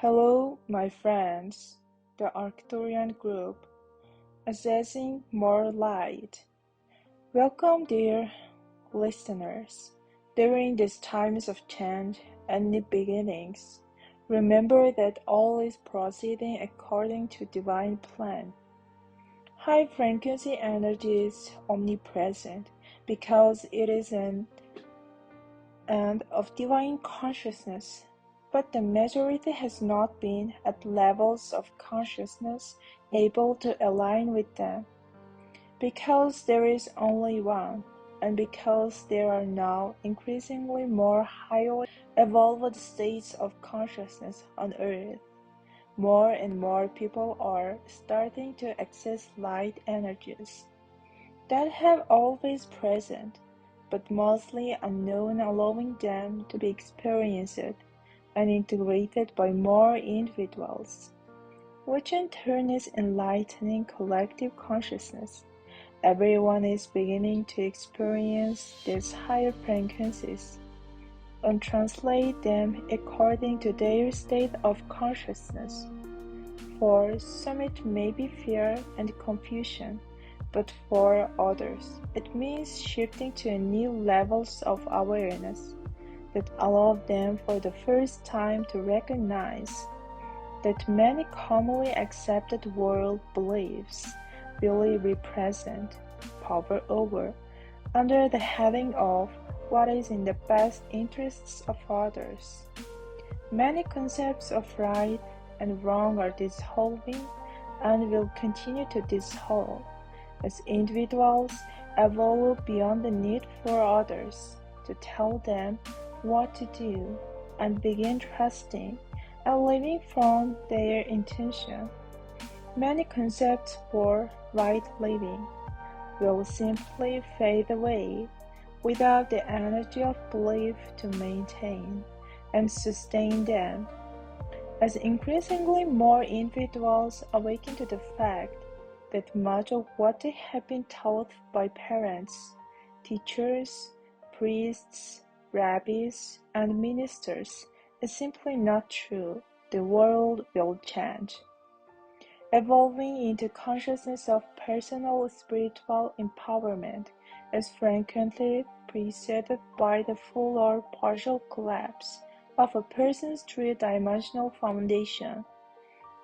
Hello, my friends, the Arcturian group, accessing more light. Welcome, dear listeners. During these times of change and new beginnings, remember that all is proceeding according to divine plan. High frequency energy is omnipresent because it is an end of divine consciousness. But the majority has not been at levels of consciousness able to align with them. Because there is only one, and because there are now increasingly more highly evolved states of consciousness on Earth, more and more people are starting to access light energies that have always present, but mostly unknown, allowing them to be experienced and integrated by more individuals, which in turn is enlightening collective consciousness. Everyone is beginning to experience these higher frequencies and translate them according to their state of consciousness. For some it may be fear and confusion, but for others it means shifting to new levels of awareness that allow them for the first time to recognize that many commonly accepted world beliefs really represent power over, under the heading of what is in the best interests of others. Many concepts of right and wrong are dissolving and will continue to dissolve as individuals evolve beyond the need for others to tell them what to do and begin trusting and living from their intention. Many concepts for right living will simply fade away without the energy of belief to maintain and sustain them, as increasingly more individuals awaken to the fact that much of what they have been taught by parents, teachers, priests, rabbis, and ministers is simply not true. The world will change, evolving into consciousness of personal spiritual empowerment is frequently preceded by the full or partial collapse of a person's three-dimensional foundation.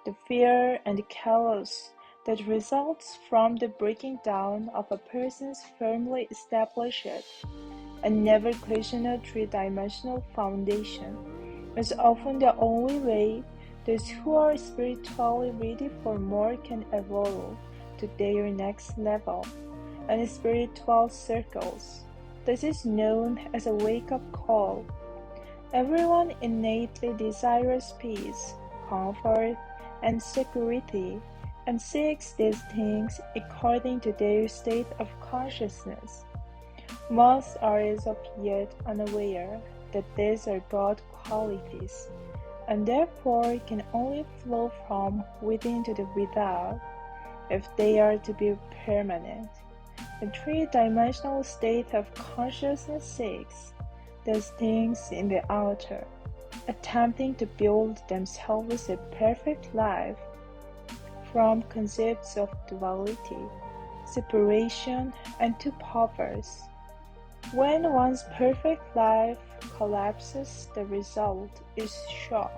The fear and chaos that results from the breaking down of a person's firmly established and never questioned three-dimensional foundation is often the only way those who are spiritually ready for more can evolve to their next level. And in spiritual circles, this is known as a wake-up call. Everyone innately desires peace, comfort, and security, and seeks these things according to their state of consciousness. Most are as of yet unaware that these are God qualities, and therefore can only flow from within to the without if they are to be permanent. The three-dimensional state of consciousness seeks these things in the outer, attempting to build themselves a perfect life from concepts of duality, separation, and two powers. When one's perfect life collapses, the result is shock,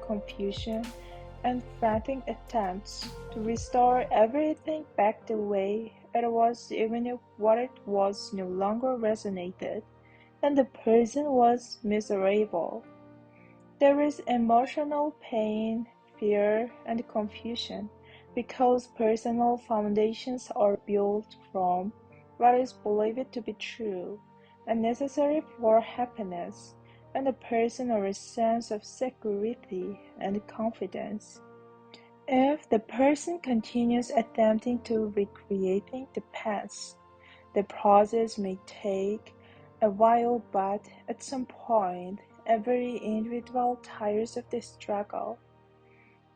confusion, and frantic attempts to restore everything back the way it was, even if what it was no longer resonated, and the person was miserable. There is emotional pain, fear, and confusion because personal foundations are built from what is believed to be true and necessary for happiness and a personal sense of security and confidence. If the person continues attempting to recreating the past, the process may take a while, but at some point, every individual tires of the struggle,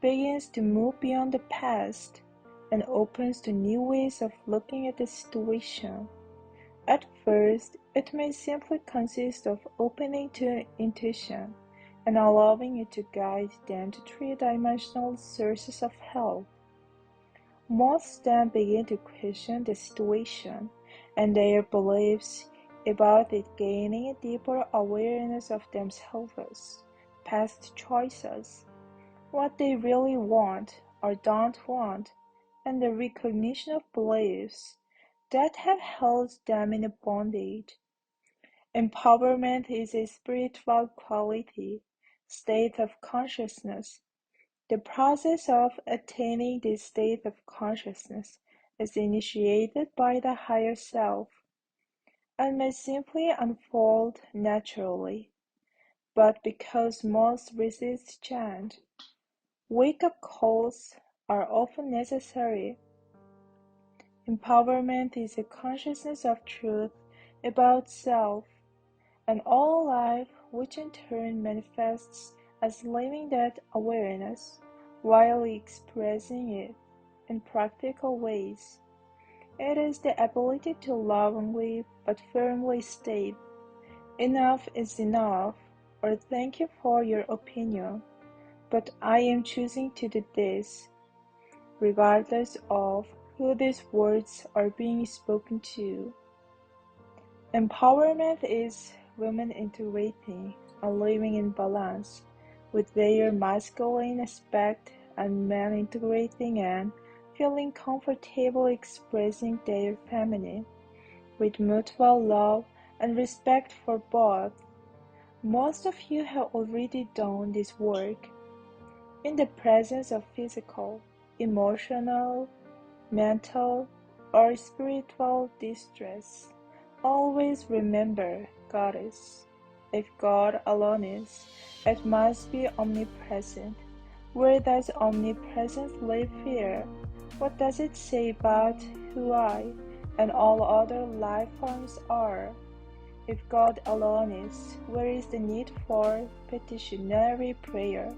begins to move beyond the past, and opens to new ways of looking at the situation. At first, it may simply consist of opening to intuition and allowing it to guide them to three-dimensional sources of help. Most then begin to question the situation and their beliefs about it, gaining a deeper awareness of themselves, past choices, what they really want or don't want, and the recognition of beliefs that have held them in bondage. Empowerment is a spiritual quality, state of consciousness. The process of attaining this state of consciousness is initiated by the higher self and may simply unfold naturally. But because most resist change, wake-up calls are often necessary. Empowerment is a consciousness of truth about self and all life, which in turn manifests as living that awareness while expressing it in practical ways. It is the ability to lovingly but firmly state, "Enough is enough," or "Thank you for your opinion, but I am choosing to do this," regardless of who these words are being spoken to. Empowerment is women integrating and living in balance with their masculine aspect and men integrating and feeling comfortable expressing their feminine, with mutual love and respect for both. Most of you have already done this work. In the presence of physical, emotional, mental, or spiritual distress, always remember God is. If God alone is, it must be omnipresent. Where does omnipresence leave fear? What does it say about who I and all other life forms are? If God alone is, where is the need for petitionary prayer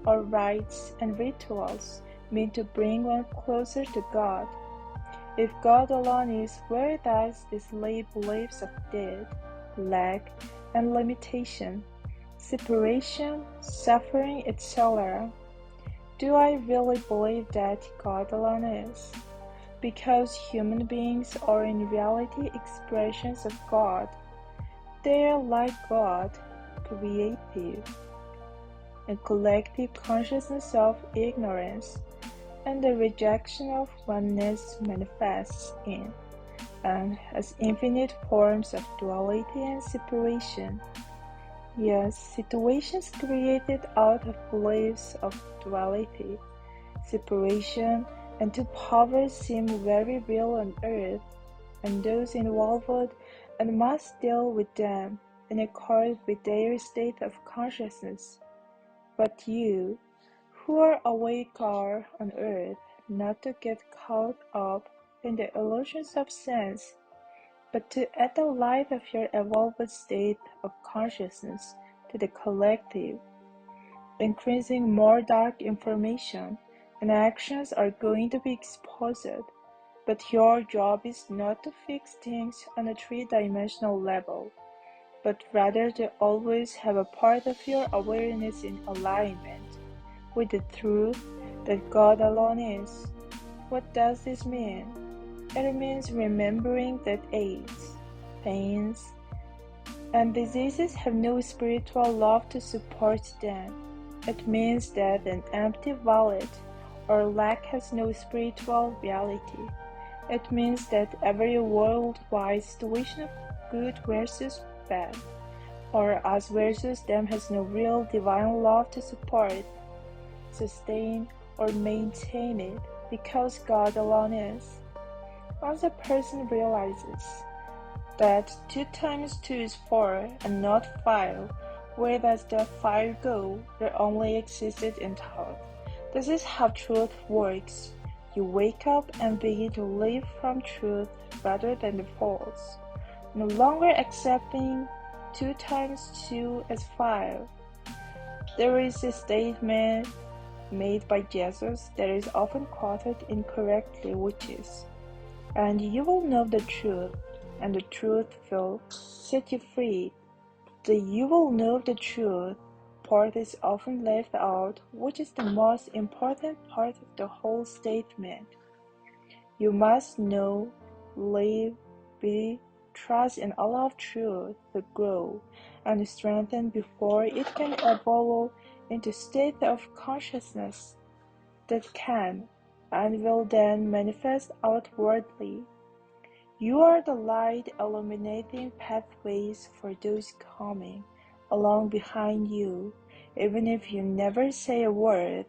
or rites and rituals meant to bring one closer to God? If God alone is, where does this leave beliefs of death, lack, and limitation, separation, suffering, etc.? Do I really believe that God alone is? Because human beings are in reality expressions of God. They are like God, creative, and collective consciousness of ignorance, and the rejection of oneness manifests in and as infinite forms of duality and separation. Yes, situations created out of beliefs of duality, separation, and two powers seem very real on earth, and those involved and must deal with them in accord with their state of consciousness. But you, who are awake, are on earth, not to get caught up in the illusions of sense, but to add the light of your evolved state of consciousness to the collective. Increasing more dark information and actions are going to be exposed, but your job is not to fix things on a three-dimensional level, but rather to always have a part of your awareness in alignment with the truth that God alone is. What does this mean? It means remembering that AIDS, pains, and diseases have no spiritual love to support them. It means that an empty wallet or lack has no spiritual reality. It means that every worldwide situation of good versus bad, or us versus them, has no real divine love to support, sustain, or maintain it, because God alone is. Once a person realizes that 2 times 2 is 4 and not 5, where does that 5 go? It only existed in thought. This is how truth works. You wake up and begin to live from truth rather than the false, no longer accepting 2 times 2 as 5. There is a statement made by Jesus that is often quoted incorrectly, which is, "And you will know the truth, and the truth will set you free." The "you will know the truth" part is often left out, which is the most important part of the whole statement. You must know, live, be, trust in all of truth to grow and strengthen before it can evolve into state of consciousness that can and will then manifest outwardly. You are the light illuminating pathways for those coming along behind you, even if you never say a word.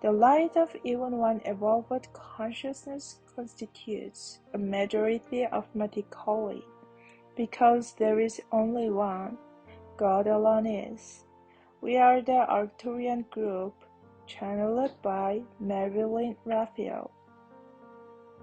The light of even one evolved consciousness constitutes a majority of 𝗪𝗂𝗧𝗏, because there is only one, God alone is. We are the Arcturian group, channeled by Marilyn Raphael.